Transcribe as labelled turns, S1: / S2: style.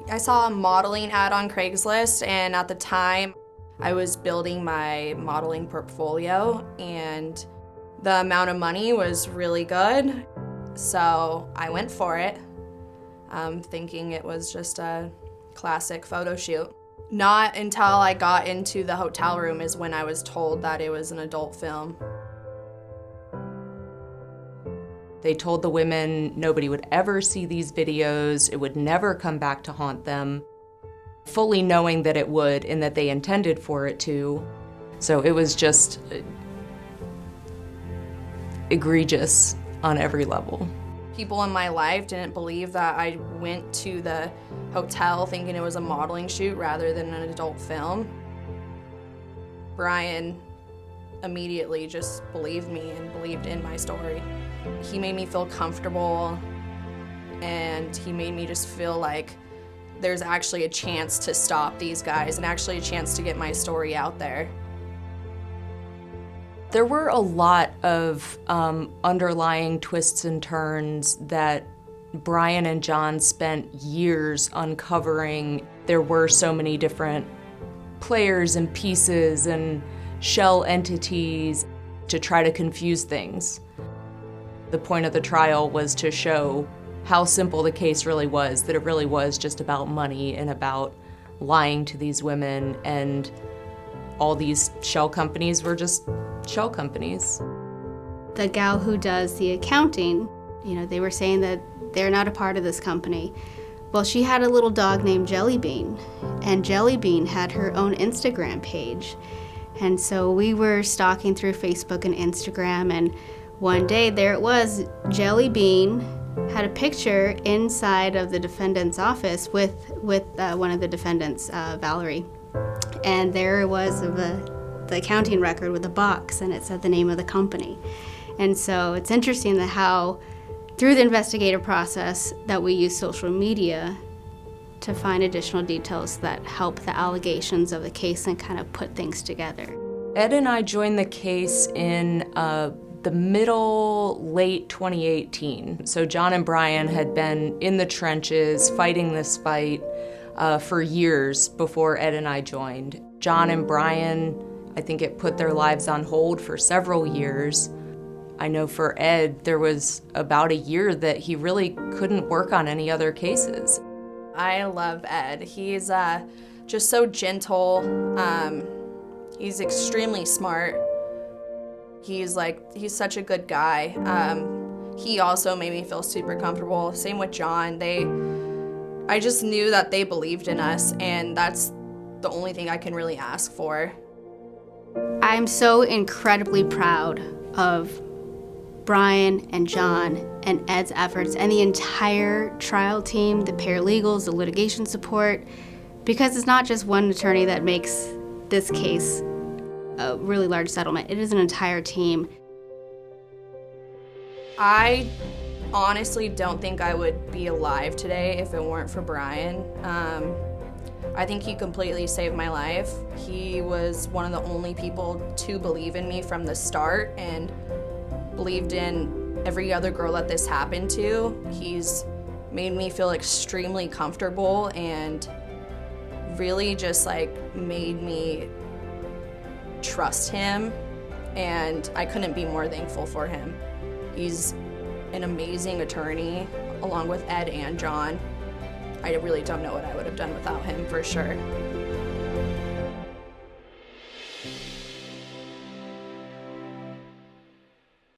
S1: I saw a modeling ad on Craigslist, and at the time I was building my modeling portfolio, and the amount of money was really good, so I went for it, thinking it was just a classic photo shoot. Not until I got into the hotel room is when I was told that it was an adult film.
S2: They told the women nobody would ever see these videos, it would never come back to haunt them, fully knowing that it would and that they intended for it to. So it was just egregious on every level.
S1: People in my life didn't believe that I went to the hotel thinking it was a modeling shoot rather than an adult film. Brian immediately just believed me and believed in my story. He made me feel comfortable, and he made me just feel like there's actually a chance to stop these guys and actually a chance to get my story out there.
S2: There were a lot of underlying twists and turns that Brian and John spent years uncovering. There were so many different players and pieces and shell entities to try to confuse things. The point of the trial was to show how simple the case really was, that it really was just about money and about lying to these women, and all these shell companies were just shell companies.
S3: The gal who does the accounting, they were saying that they're not a part of this company. Well, she had a little dog named Jellybean, and Jellybean had her own Instagram page. And so we were stalking through Facebook and Instagram, and one day there it was, Jellybean had a picture inside of the defendant's office with one of the defendants, Valerie. And there it was the accounting record with a box, and it said the name of the company. And so it's interesting that how, through the investigative process, that we use social media to find additional details that help the allegations of the case and kind of put things together.
S2: Ed and I joined the case in the late 2018. So John and Brian had been in the trenches fighting this fight for years before Ed and I joined. John and Brian, I think it put their lives on hold for several years. I know for Ed, there was about a year that he really couldn't work on any other cases.
S1: I love Ed. He's just so gentle. He's extremely smart. He's such a good guy. He also made me feel super comfortable. Same with John. I just knew that they believed in us, and that's the only thing I can really ask for.
S3: I'm so incredibly proud of Brian and John and Ed's efforts and the entire trial team, the paralegals, the litigation support, because it's not just one attorney that makes this case a really large settlement. It is an entire team.
S1: I honestly don't think I would be alive today if it weren't for Brian. I think he completely saved my life. He was one of the only people to believe in me from the start and believed in every other girl that this happened to. He's made me feel extremely comfortable and really just made me trust him, and I couldn't be more thankful for him. He's an amazing attorney, along with Ed and John. I really don't know what I would have done without him, for sure.